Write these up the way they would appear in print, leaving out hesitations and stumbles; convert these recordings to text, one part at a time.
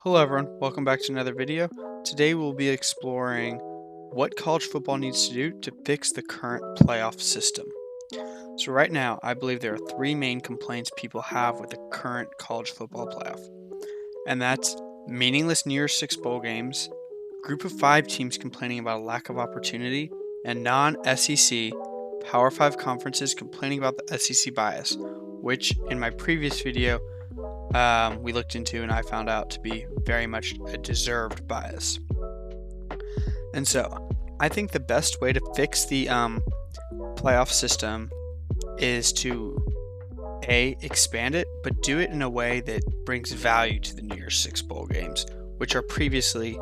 Hello everyone, welcome back to another video. Today we'll be exploring what college football needs to do to fix the current playoff system. So right now, I believe there are three main complaints people have with the current college football playoff. And that's meaningless New Year's Six bowl games, group of five teams complaining about a lack of opportunity, and non-SEC Power 5 conferences complaining about the SEC bias, which in my previous video we looked into and I found out to be very much a deserved bias. And so I think the best way to fix the playoff system is to expand it, but do it in a way that brings value to the New Year's Six bowl games, which are currently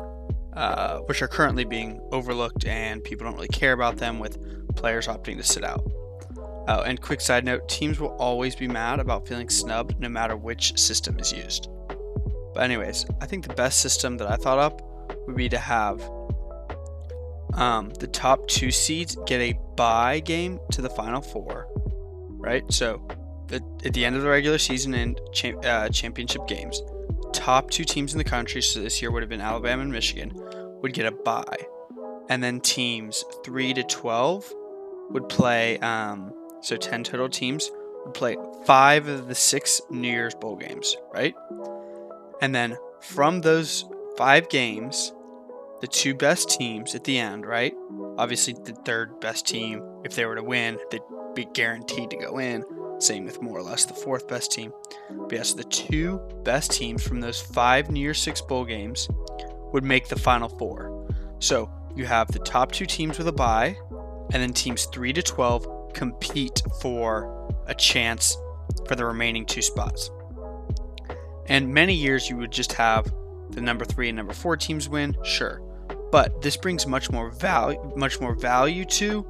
being overlooked and people don't really care about them, with players opting to sit out. And quick side note, teams will always be mad about feeling snubbed no matter which system is used. But anyways, I think the best system that I thought up would be to have the top two seeds get a bye game to the Final Four, right? So at the end of the regular season and championship games, top two teams in the country, so this year would have been Alabama and Michigan, would get a bye. And then teams 3 to 12 would play, so 10 total teams would play 5 of the 6 New Year's bowl games, right? And then from those 5 games, the two best teams at the end, right? Obviously, the third best team, if they were to win, they'd be guaranteed to go in. Same with more or less the fourth best team. But yes, the two best teams from those 5 New Year's Six bowl games would make the Final Four. So you have the top two teams with a bye, and then teams 3 to 12 compete for a chance for the remaining 2 spots. And many years you would just have the number 3 and number 4 teams win, sure. But this brings much more value to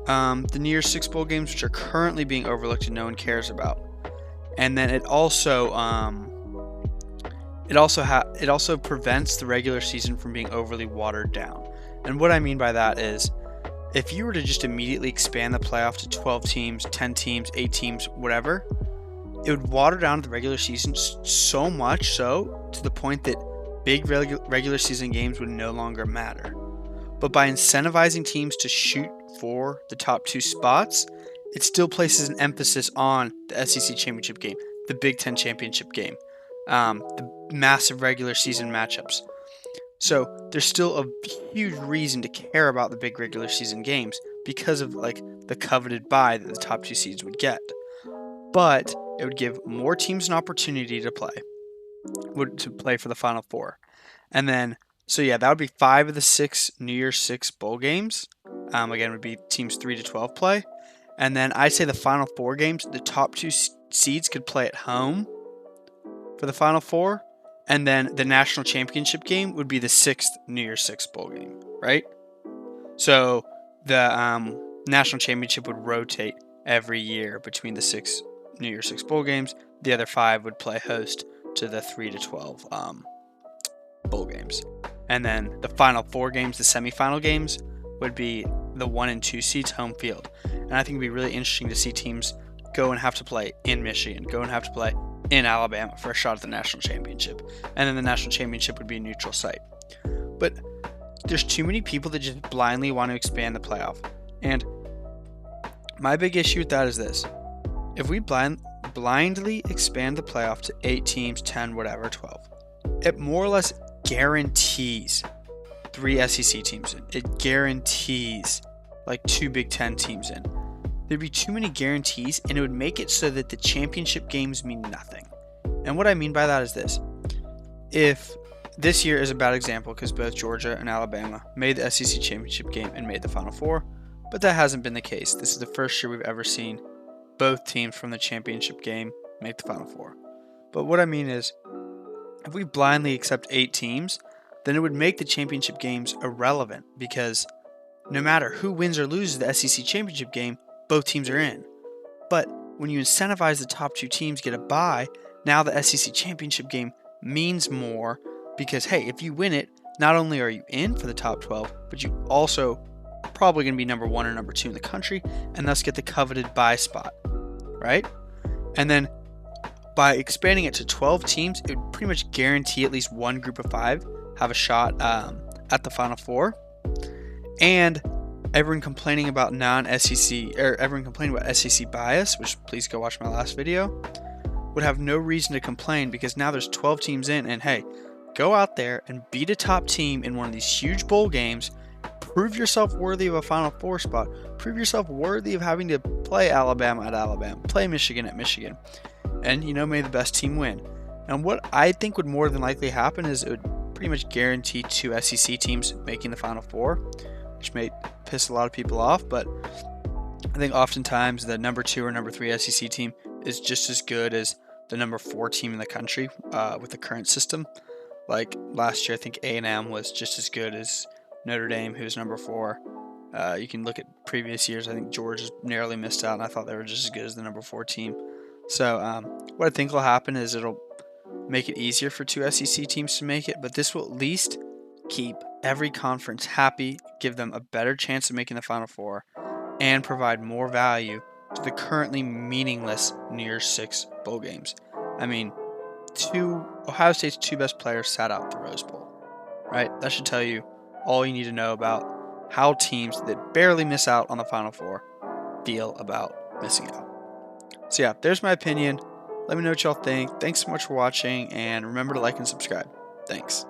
the New Year's Six bowl games, which are currently being overlooked and no one cares about. And then it also prevents the regular season from being overly watered down. And what I mean by that is, if you were to just immediately expand the playoff to 12 teams, 10 teams, 8 teams, whatever, it would water down the regular season so much so to the point that big regular season games would no longer matter. But by incentivizing teams to shoot for the top 2 spots, it still places an emphasis on the SEC championship game, the Big Ten championship game, the massive regular season matchups. So there's still a huge reason to care about the big regular season games because of the coveted bye that the top 2 seeds would get. But it would give more teams an opportunity to play for the Final Four. And then, so yeah, that would be 5 of the 6 New Year's Six bowl games. Again, would be teams 3 to 12 play. And then I'd say the Final Four games, the top 2 seeds could play at home for the Final Four. And then the national championship game would be the 6th New Year's Six bowl game, right? So the national championship would rotate every year between the 6 New Year's Six bowl games. The other 5 would play host to the 3 to 12 bowl games. And then the Final Four games, the semifinal games, would be the 1 and 2 seeds home field. And I think it'd be really interesting to see teams go and have to play in Michigan, go and have to play in Alabama for a shot at the national championship. And then the national championship would be a neutral site. But there's too many people that just blindly want to expand the playoff. And my big issue with that is this. If we blindly expand the playoff to 8 teams, 10, whatever, 12, it more or less guarantees 3 SEC teams in. It guarantees 2 Big Ten teams in. There'd be too many guarantees, and it would make it so that the championship games mean nothing. And what I mean by that is this. If this year is a bad example because both Georgia and Alabama made the SEC championship game and made the Final Four, but that hasn't been the case. This is the first year we've ever seen both teams from the championship game make the Final Four. But what I mean is, if we blindly accept 8 teams, then it would make the championship games irrelevant, because no matter who wins or loses the SEC championship game, both teams are in. But when you incentivize the top 2 teams get a bye, now the SEC championship game means more, because hey, if you win it, not only are you in for the top 12, but you also are probably going to be number 1 or number 2 in the country, and thus get the coveted bye spot, right? And then By expanding it to 12 teams, it would pretty much guarantee at least one group of 5 have a shot at the Final Four. And everyone complaining about non-SEC, or everyone complaining about SEC bias, which please go watch my last video, would have no reason to complain, because now there's 12 teams in, and hey, go out there and beat a top team in one of these huge bowl games. Prove yourself worthy of a Final Four spot. Prove yourself worthy of having to play Alabama at Alabama, play Michigan at Michigan. And, may the best team win. And what I think would more than likely happen is it would pretty much guarantee 2 SEC teams making the Final Four, which may piss a lot of people off, but I think oftentimes the number 2 or number 3 SEC team is just as good as the number 4 team in the country with the current system. Like last year, I think A&M was just as good as Notre Dame, who's number 4. You can look at previous years. I think Georgia narrowly missed out, and I thought they were just as good as the number 4 team. So what I think will happen is it'll make it easier for 2 SEC teams to make it, but this will at least keep every conference happy, give them a better chance of making the Final Four, and provide more value to the currently meaningless New Year's 6 bowl games. I mean, Ohio State's 2 best players sat out the Rose Bowl, right? That should tell you all you need to know about how teams that barely miss out on the Final Four feel about missing out. So yeah, there's my opinion. Let me know what y'all think. Thanks so much for watching, and remember to like and subscribe. Thanks.